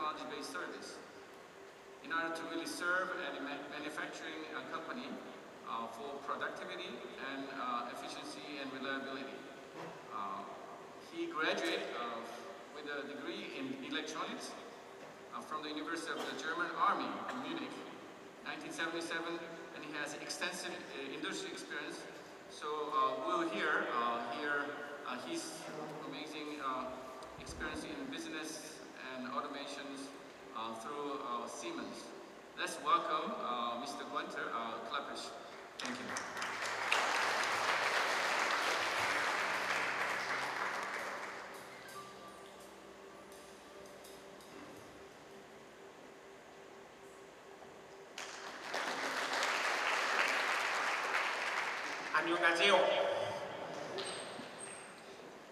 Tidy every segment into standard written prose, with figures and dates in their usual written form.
technology-based service. In order to really serve a manufacturing company for productivity and efficiency and reliability. He graduated with a degree in electronics from the University of the German Army in Munich, 1977, and he has extensive industry experience. So we'll hear his amazing experience in business and automations through Siemens. Let's welcome Mr. Gunther Klapisch. Thank you. Annyeonghaseyo.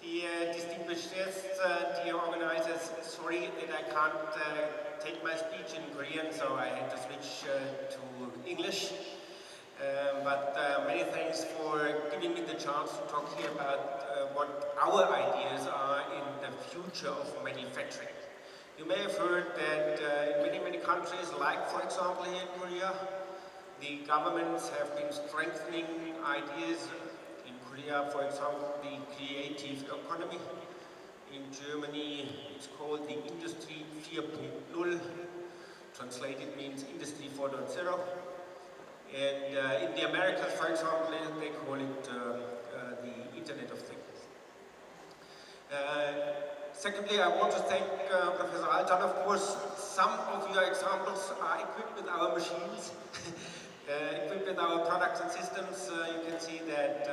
Dear distinguished guests, dear organizers, sorry that I can't take my speech in Korean, so I had to switch to English. But many thanks for giving me the chance to talk here about what our ideas are in the future of manufacturing. You may have heard that in many countries, like for example here in Korea, the governments have been strengthening ideas. In Korea, for example, the creative economy. In Germany, it's called the Industry 4.0. Translated means Industry 4.0. And in the Americas, for example, they call it the Internet of Things. Secondly, I want to thank Professor Altan. Of course, some of your examples are equipped with our machines. Equipped with our products and systems. You can see that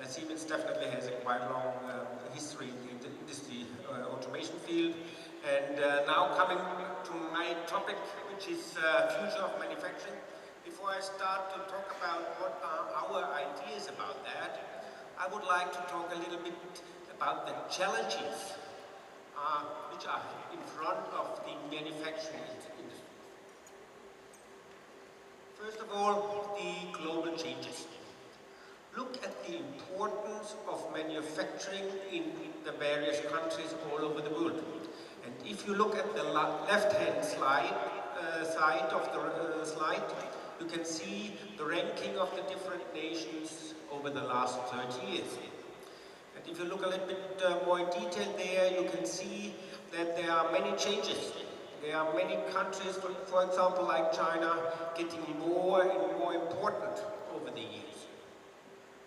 Siemens definitely has a quite long history in the industry automation field. And now coming to my topic, which is future of manufacturing. Before I start to talk about what are our ideas about that, I would like to talk a little bit about the challenges which are in front of the manufacturing industry. First of all, the global changes. Look at the importance of manufacturing in the various countries all over the world. And if you look at the left-hand side of the slide, you can see the ranking of the different nations over the last 30 years. And if you look a little bit more in detail there, you can see that there are many changes. There are many countries, for example, like China, getting more and more important over the years.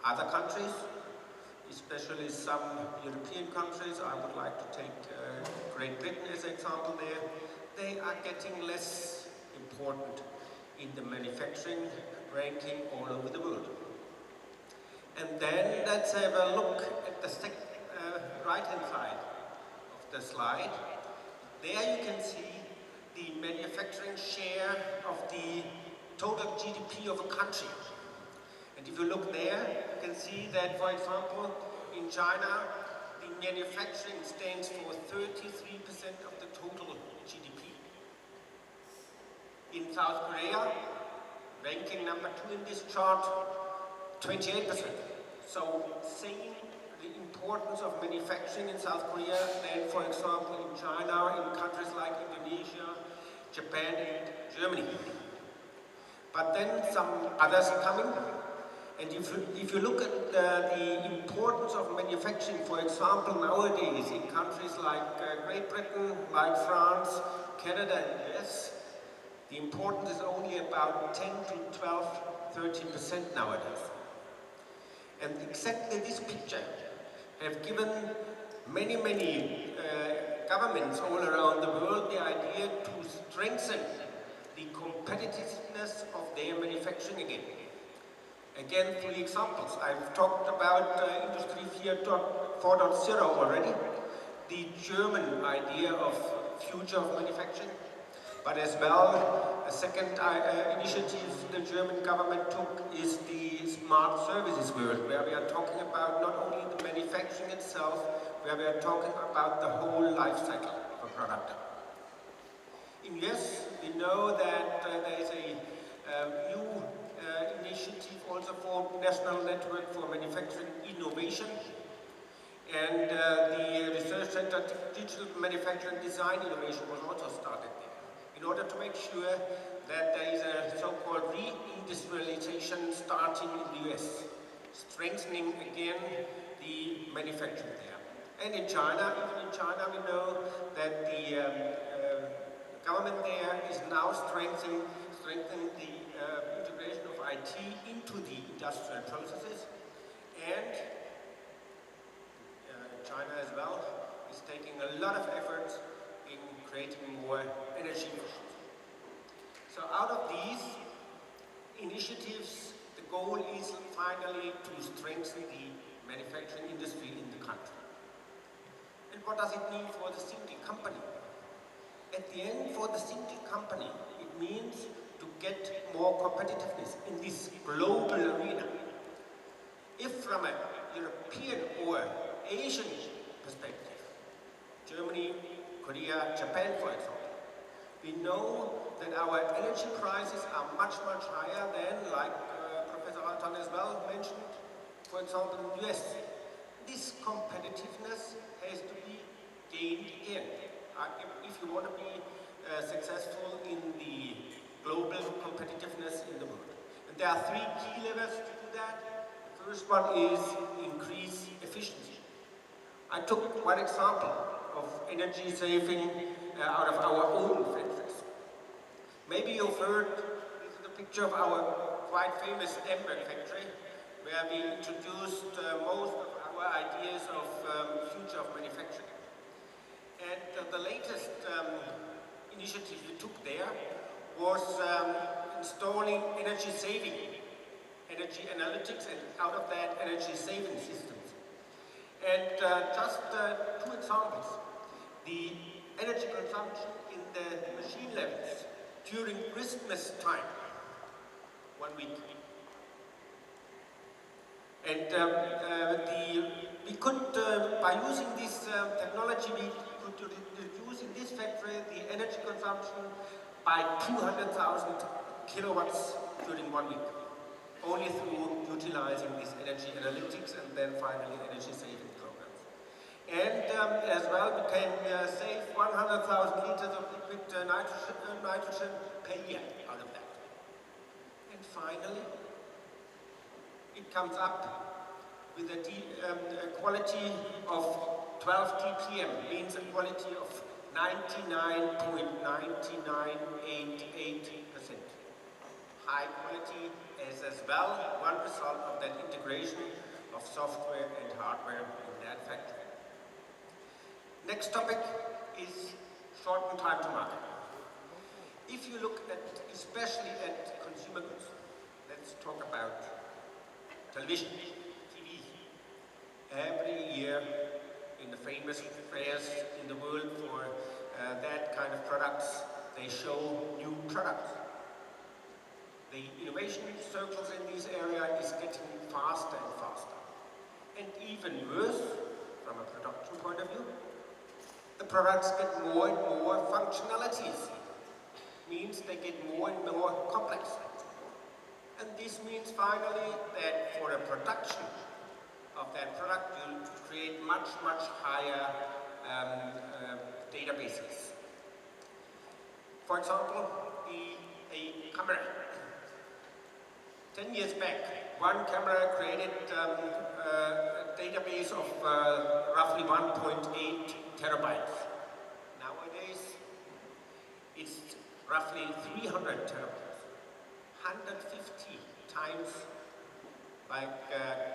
Other countries, especially some European countries, I would like to take Great Britain as an example there, they are getting less important in the manufacturing ranking all over the world. And then let's have a look at the right-hand side of the slide. There you can see the manufacturing share of the total GDP of a country. And if you look there, you can see that, for example, in China, the manufacturing stands for 33% of the total GDP. In South Korea, ranking number 2 in this chart, 28%. So saying the importance of manufacturing in South Korea than, for example, in China, in countries like Indonesia, Japan and Germany. But then some others are coming. And if you look at the importance of manufacturing, for example, nowadays in countries like Great Britain, like France, Canada and US, the importance is only about 10 to 12, 13% nowadays. And exactly this picture have given many governments all around the world the idea to strengthen the competitiveness of their manufacturing again. Again, 3 examples. I've talked about Industry 4.0 already, the German idea of future of manufacturing, but as well, a second initiative the German government took is the smart services world, where we are talking about not only the manufacturing itself, where we are talking about the whole life cycle of a product. In US, we know that there is a new initiative also for National Network for Manufacturing Innovation, and the research center digital manufacturing design innovation was also started there, in order to make sure that there is a so-called re-industrialization starting in the US, strengthening again the manufacturing there. And in China, even in China, we know that the government there is now strengthening the integration of IT into the industrial processes, and China as well is taking a lot of efforts in creating more energy efficiency. So out of these initiatives, the goal is finally to strengthen the manufacturing industry in the country. And what does it mean for the single company? At the end, for the single company, it means to get more competitiveness in this global arena. If from a European or Asian perspective, Germany, Korea, Japan, for example, we know that our energy prices are much, much higher than, like Professor Altan as well mentioned, for example, in the US. This competitiveness has to be gained again. If you want to be successful in the global competitiveness in the world. And there are three key levers to do that. The first one is increase efficiency. I took one example of energy saving out of our own factories. Maybe you've heard, this is a picture of our quite famous Ember factory, where we introduced most of our ideas of future of manufacturing. And the latest initiative we took there was installing energy saving, energy analytics, and out of that energy saving systems. And just two examples. The energy consumption in the machine levels during Christmas time, 1 week. And we could, by using this technology, we could reduce in this factory the energy consumption by 200,000 kilowatts during 1 week, only through utilizing this energy analytics and then finally energy saving programs. And as well, we can save 100,000 liters of liquid nitrogen per year out of that. And finally, it comes up with a quality of 12 ppm, means a quality of 99.9988%. High quality is as well one result of that integration of software and hardware in that factory. Next topic is shortened time to market. If you look at, especially at consumer goods, let's talk about television, TV. Every year in the famous fairs in the world for that kind of products, they show new products. The innovation circles in this area is getting faster and faster. And even worse, from a production point of view, the products get more and more functionalities. Means they get more and more complex. And this means finally that for the production of that product, you create much, much higher databases. For example, a camera. 10 years back, one camera created a database of roughly 1.8 terabytes. Nowadays, it's roughly 300 terabytes, 150 times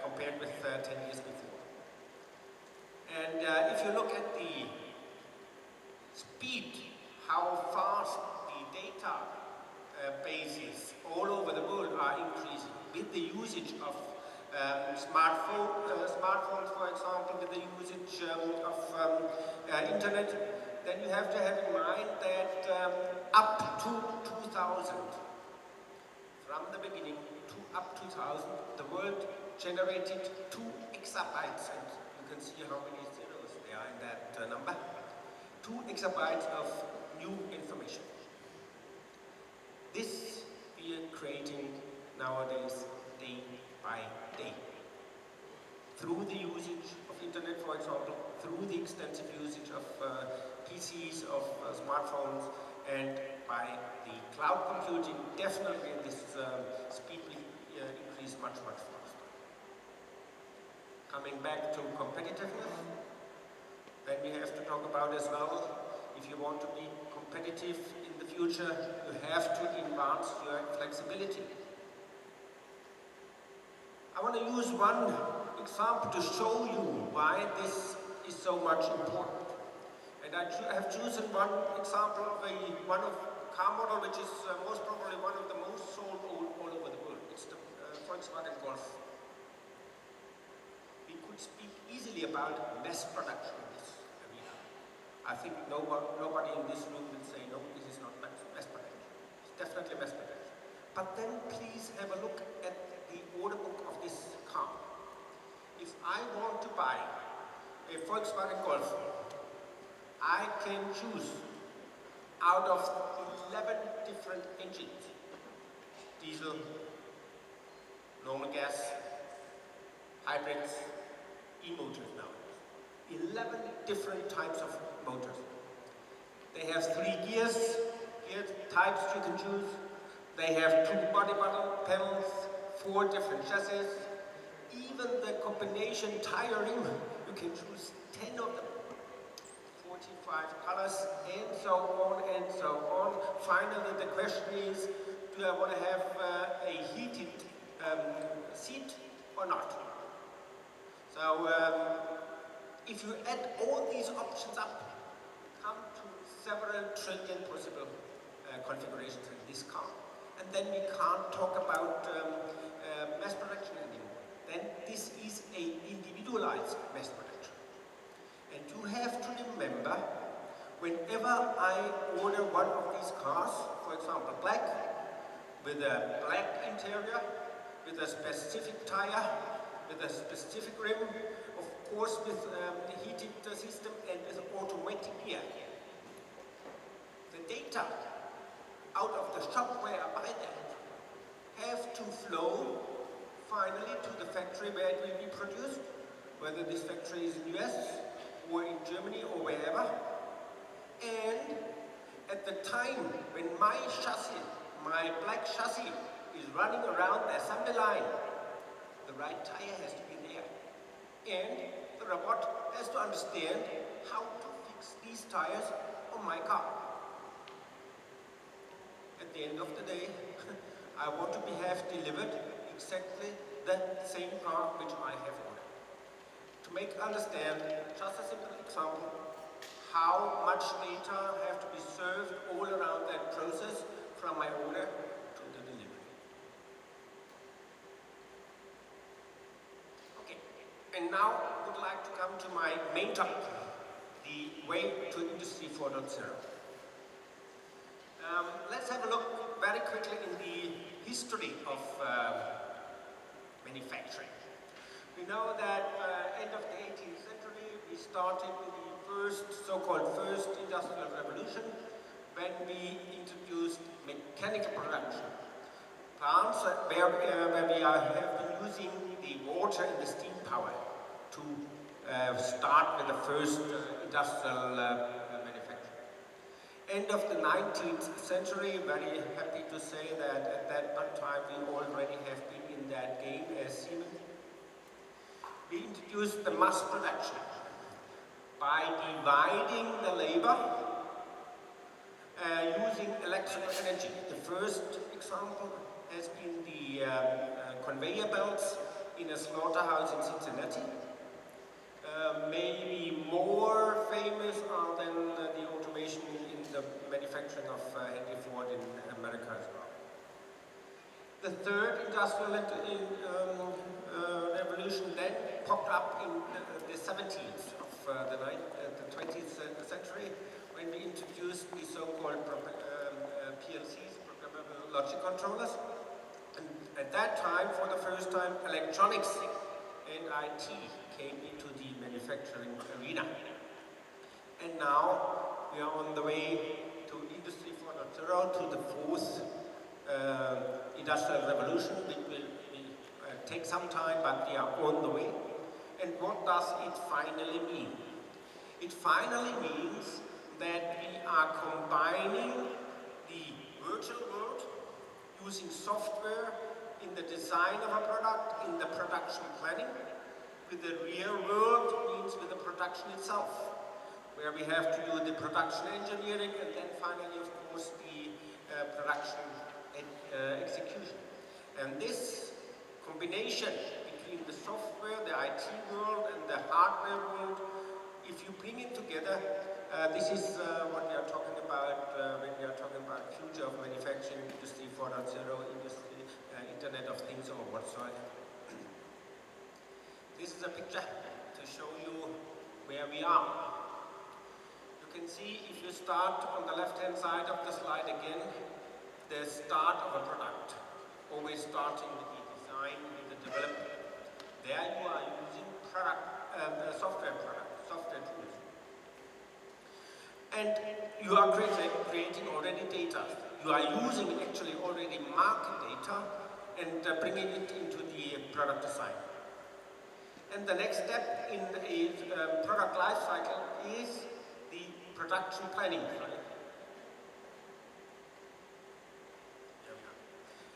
compared with 10 years before. And if you look at the speed, how fast the data bases all over the world are increasing with the usage of smartphones, for example, with the usage of internet, then you have to have in mind that up to 2000, from the beginning to up to 2000, the world generated 2 exabytes, and you can see how many zeros there are in that number. 2 exabytes of new information. This we are creating nowadays day by day. Through the usage of internet, for example, through the extensive usage of PCs, of smartphones, and by the cloud computing, definitely this speed will increase much, much faster. Coming back to competitiveness, then we have to talk about as well, if you want to be competitive in the future, you have to advance your flexibility. I want to use one example to show you why this is so much important. And I have chosen one example of one of car model which is most probably one of the most sold all over the world. It's the Volkswagen Golf. We could speak easily about mass production in this area. I think nobody in this room will say, no, this is not mass production. It's definitely mass production. But then please have a look at the order book of this car. If I want to buy a Volkswagen Golf, I can choose out of 11 different engines. Diesel, normal gas, hybrids, e-motors nowadays. 11 different types of motors. They have 3 gear types you can choose. They have 2 body panels, 4 different chassis. Even the combination tire rim, you can choose 10 of them. 45 colors, and so on and so on. Finally, the question is, do I want to have a heated seat or not? So, if you add all these options up, you come to several trillion possible configurations in this car. And then we can't talk about mass production anymore. Then this is an individualized mass production. And you have to remember, whenever I order one of these cars, for example black, with a black interior, with a specific tire, with a specific rim, of course with a heated system and with automatic gear. The data out of the shop where I buy them have to flow finally to the factory where it will be produced, whether this factory is in the US or in Germany or wherever. And at the time when my chassis, my black chassis, is running around the assembly line, the right tire has to be there. And the robot has to understand how to fix these tires on my car. At the end of the day, I want to have delivered exactly the same car which I have ordered. To make understand, just a simple example, how much data have to be served all around that process from my order to the delivery. Okay, and now I would like to come to my main topic, the way to Industry 4.0. Let's have a look very quickly in the history of manufacturing. We know that end of the 18th century we started with the first so-called first industrial revolution when we introduced mechanical production. Plants where we have been using the water and the steam power to start with the first industrial manufacturing. End of the 19th century, very happy to say that at that time we already have been in that game as Siemens. We introduced the mass production by dividing the labor using electrical energy. The first example has been the conveyor belts in a slaughterhouse in Cincinnati. Maybe more famous are than the automation in the manufacturing of Henry Ford in America as well. The third industrial revolution then popped up in the 70s of the 20th century when we introduced the so-called PLCs, programmable logic controllers. And at that time, for the first time, electronics and IT came into the manufacturing arena. And now we are on the way to Industry 4.0, to the fourth industrial revolution. It will take some time, but we are on the way. And what does it finally mean? It finally means that we are combining the virtual world using software in the design of a product, in the production planning, with the real world, means with the production itself, where we have to do the production engineering and then finally, of course, the production execution. And this combination between the software, the IT world, and the hardware world, if you bring it together, this is what we are talking about when we are talking about future of manufacturing, Industry 4.0, industry, Internet of Things, or whatsoever. This is a picture to show you where we are. You can see, if you start on the left-hand side of the slide again, the start of a product, always starting with the design, with the development. There you are using software tools. And you are creating already data. You are using actually already market data and bringing it into the product design. And the next step in a product life cycle is the production planning.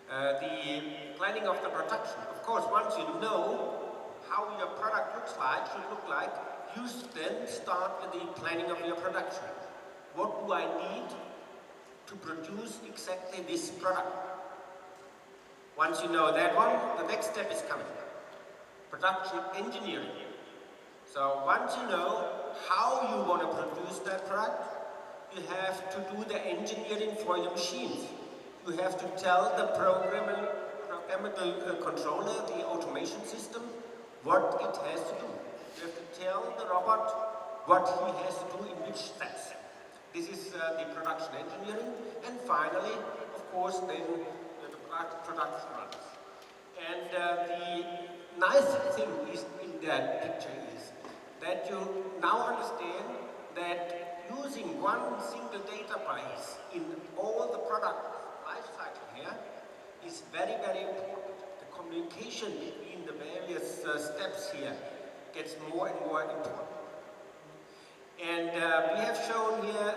The planning of the production. Of course, once you know how your product should look like, you then start with the planning of your production. What do I need to produce exactly this product? Once you know that one, the next step is coming. Production engineering. So once you know how you want to produce that product, you have to do the engineering for your machines. You have to tell the programmable controller, the automation system, what it has to do. You have to tell the robot what he has to do in which steps. This is the production engineering. And finally, of course, then the production runs. And the nice thing is in that picture is that you now understand that using one single database in all the product life cycle here is very, very important. The communication between the various steps here gets more and more important. And we have shown here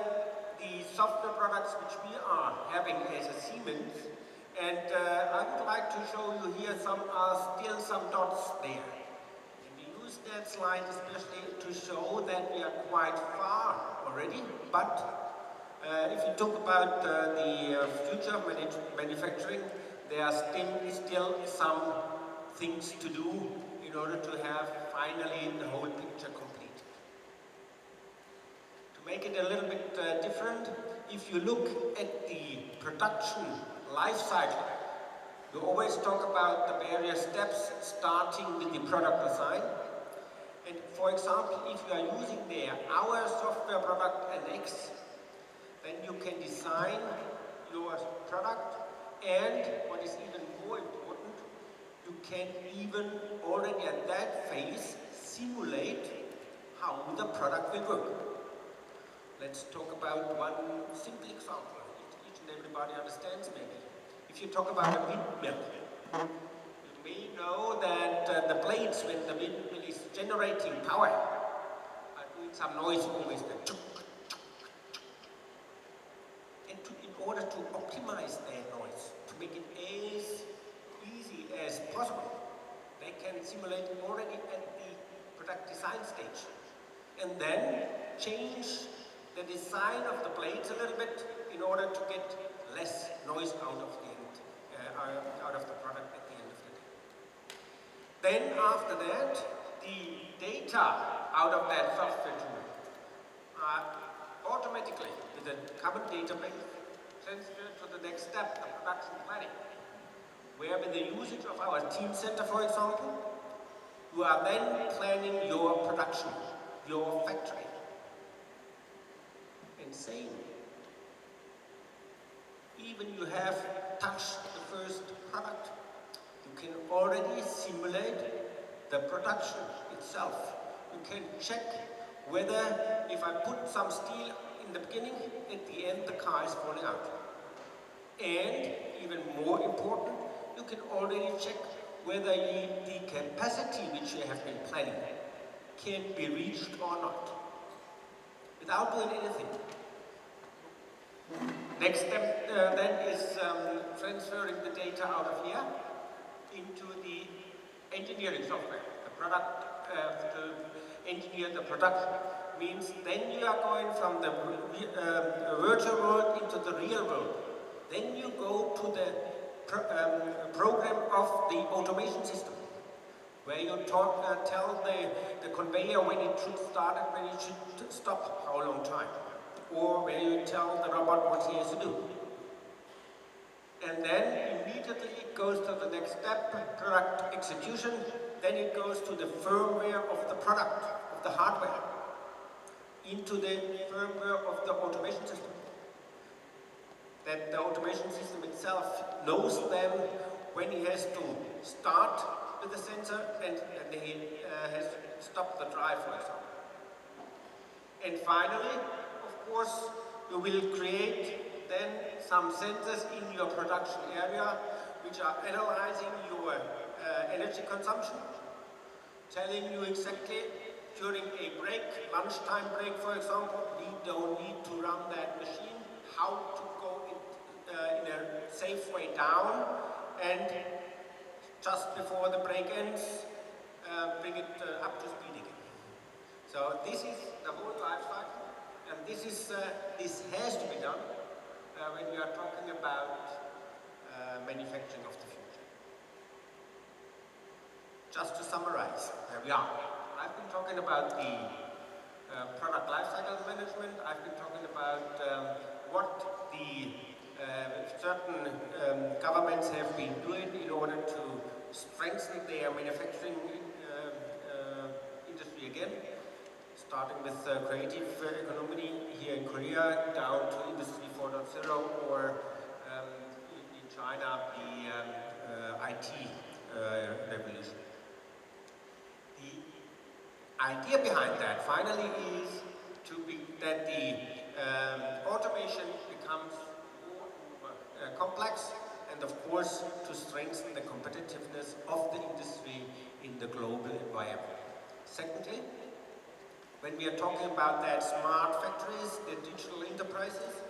the software products which we are having as a Siemens. And I would like to show you here still some dots there. And we use that slide especially to show that we are quite far already. But if you talk about the future of manufacturing, there are still some things to do in order to have finally the whole picture complete. To make it a little bit different, if you look at the production life cycle, you always talk about the various steps starting with the product design. And for example, if you are using there our software product NX, then you can design your product, and what is even more important, you can even already at that phase simulate how the product will work. Let's talk about one simple example. Each and everybody understands maybe. If you talk about a windmill, you may know that the blades, when the windmill is generating power, are doing some noise always. And in order to optimize their noise, to make it as easy as possible, they can simulate already at the product design stage. And then change the design of the blades a little bit in order to get less noise out of the product at the end of the day. Then after that, the data out of that software tool are automatically, with a common database, transferred to the next step, the production planning, where with the usage of our team center, for example, you are then planning your production, your factory. And same, even you have touched the first product, you can already simulate the production itself. You can check whether if I put some steel in the beginning, at the end the car is falling out. And even more important, you can already check whether the capacity which you have been planning can be reached or not. without doing anything. Next step then is transferring the data out of here into the engineering software. The product, to engineer the production means then you are going from the virtual world into the real world. Then you go to the program of the automation system, where you tell the conveyor when it should start and when it should stop, how long time. Or where you tell the robot what he has to do. And then immediately it goes to the next step, product execution. Then it goes to the firmware of the product, of the hardware, into the firmware of the automation system. That the automation system itself knows then when he has to start with the sensor and he has to stop the drive, for example. And finally, of course, you will create then some sensors in your production area which are analyzing your energy consumption, telling you exactly during a break, lunchtime break for example, we don't need to run that machine, how to go in a safe way down, and just before the break ends, bring it up to speed again. So this is the whole life cycle, and this has to be done when we are talking about manufacturing of the future. Just to summarize, where we are. I've been talking about the product lifecycle management. I've been talking about what the certain governments have been doing in order to strengthen their manufacturing industry again, starting with creative economy here in Korea, down to Industry 4.0, or in China, the IT revolution. The idea behind that, finally, is that the automation becomes more and more complex, and of course, to strengthen the competitiveness of the industry in the global environment. Secondly, when we are talking about that smart factories, the digital enterprises,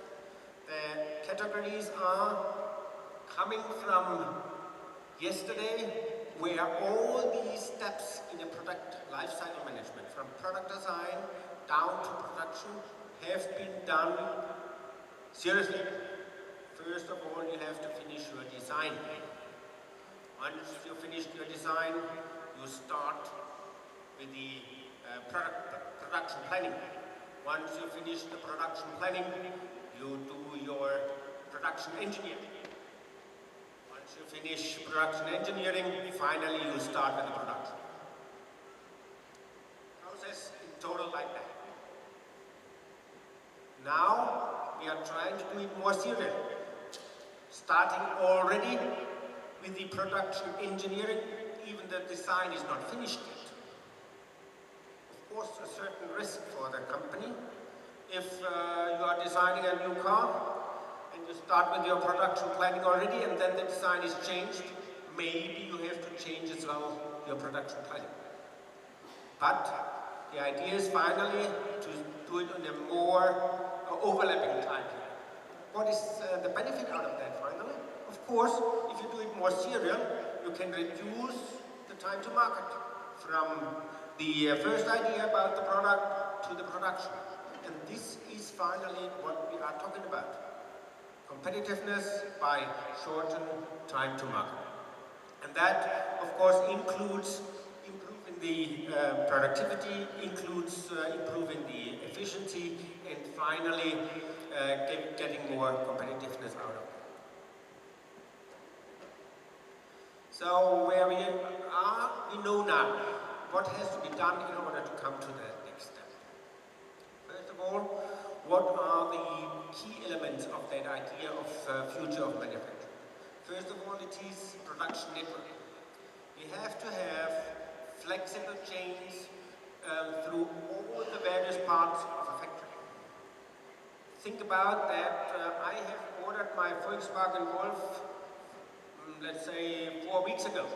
the categories are coming from yesterday, where all these steps in a product lifecycle management, from product design down to production, have been done seriously. First of all, you have to finish your design. Once you finish your design, you start with the production planning. Once you finish the production planning, you do your production engineering. Once you finish production engineering, finally you start with the production. Process in total like that. Now we are trying to do it more serious. Starting already with the production engineering, even the design is not finished yet. Of course, a certain risk for the company. If you are designing a new car and you start with your production planning already and then the design is changed, maybe you have to change as well your production planning. But the idea is finally to do it on a more overlapping time period. What is the benefit out of that finally? Of course, if you do it more serial, you can reduce the time to market from the first idea about the product to the production. And this is finally what we are talking about. Competitiveness by shortened time to market. And that, of course, includes improving the productivity, includes improving the efficiency, and finally getting more competitiveness out of it. So where we are, we know now what has to be done in order to come to the next step. First of all, what are the key elements of that idea of future of manufacturing? First of all, it is production network. We have to have flexible chains through all the various parts of a factory. Think about that. I have ordered my Volkswagen Golf, let's say 4 weeks ago.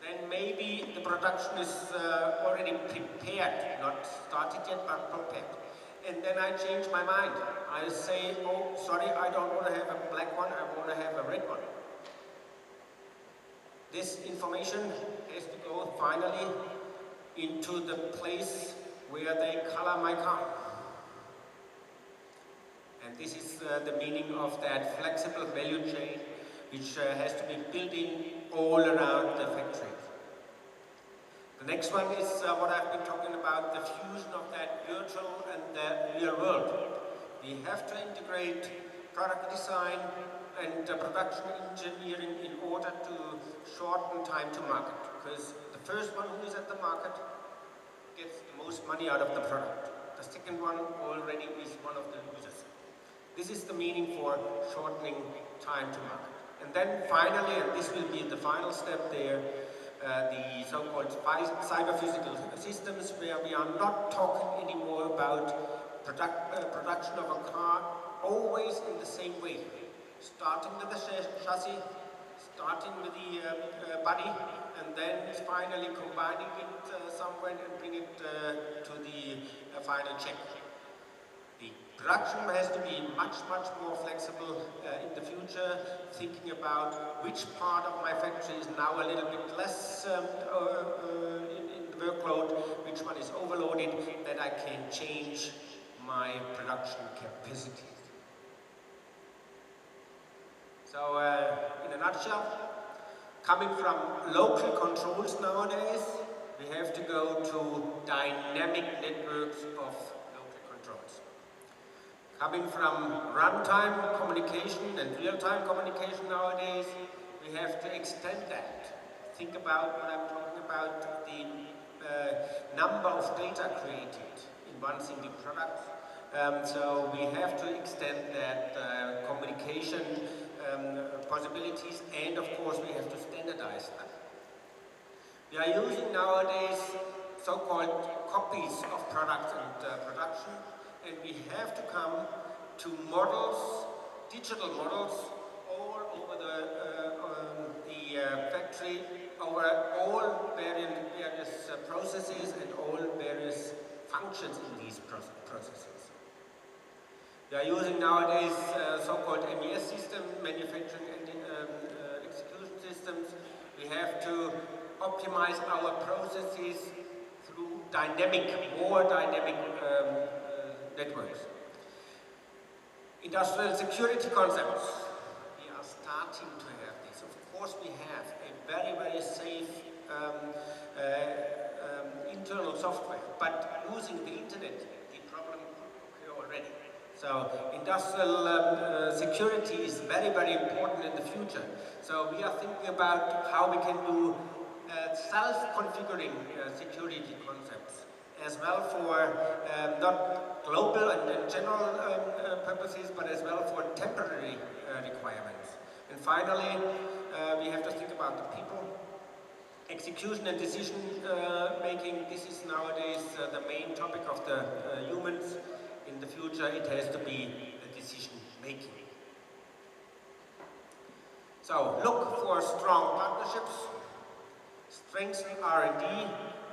then maybe the production is already prepared, not started yet, but prepared. And then I change my mind. I say, oh, sorry, I don't want to have a black one, I want to have a red one. This information has to go finally into the place where they color my car. And this is the meaning of that flexible value chain, which has to be built in all around the factory. The next one is what I've been talking about, the fusion of that virtual and the real world. We have to integrate product design and production engineering in order to shorten time to market, because the first one who is at the market gets the most money out of the product. The second one already is one of the losers. This is the meaning for shortening time to market. And then finally, and this will be the final step there, the so-called cyber-physical systems, where we are not talking anymore about production of a car always in the same way. Starting with the chassis, starting with the body, and then finally combining it somewhere and bring it to the final check. The production has to be much, much more flexible in the future, thinking about which part of my factory is now a little bit less in the workload, which one is overloaded, that I can change my production capacity. So, in a nutshell, coming from local controls nowadays, we have to go to dynamic networks of local controls. Coming from runtime communication and real-time communication nowadays, we have to extend that. Think about what I'm talking about, the number of data created in one single product. So we have to extend that communication possibilities, and of course we have to standardize them. We are using nowadays so-called copies of products and production, and we have to come to models, digital models, all over the factory, over all various processes and all various functions in these processes. We are using nowadays so-called MES systems, manufacturing and execution systems. We have to optimize our processes through more dynamic networks. Industrial security concepts. We are starting to have this. Of course we have a very, very safe internal software, but using the internet, the problem could occur already. So industrial security is very, very important in the future. So we are thinking about how we can do self-configuring security concepts, as well for not global and general purposes, but as well for temporary requirements. And finally, we have to think about the people. Execution and decision making, this is nowadays the main topic of the humans. In the future, it has to be the decision making. So look for strong partnerships, strengthen R&D,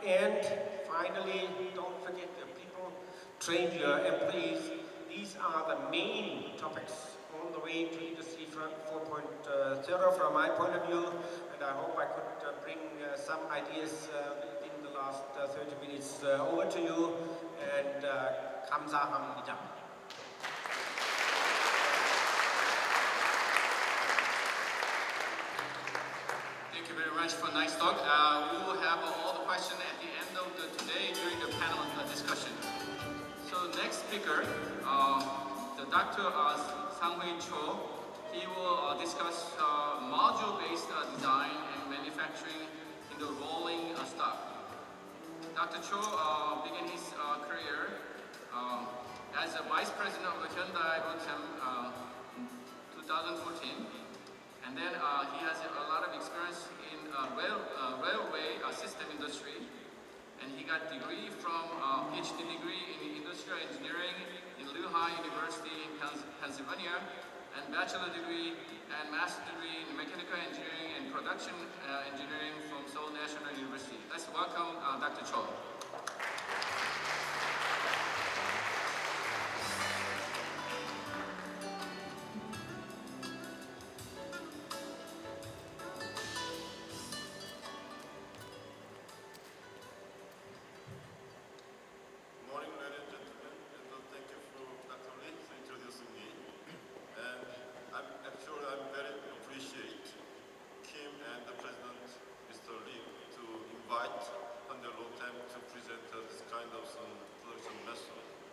and finally, don't forget your people, train your employees. These are the main topics on the way to Industry 4.0 from my point of view, and I hope I could bring some ideas in the last 30 minutes over to you, and 감사합니다. Thank you very much for a nice talk. We will have all the questions at the end of today during the panel discussion. So next speaker, the Dr. Sang-Hui Cho, he will discuss module-based design and manufacturing in the rolling stock. Dr. Cho began his career as a vice president of the Hyundai Rotem in 2014, and then he has a lot of experience in railway system industry, and he got degree from PhD degree in industrial engineering in Lehigh University in Pennsylvania, and bachelor degree and master degree in mechanical engineering and production engineering from Seoul National University. Let's welcome Dr. Cho. Morning, ladies and gentlemen, and thank you for Dr. Lee for introducing me. And I'm very appreciate Kim and the President, Mr. Lee, to invite Hyundai Low Time to present this kind of some production method.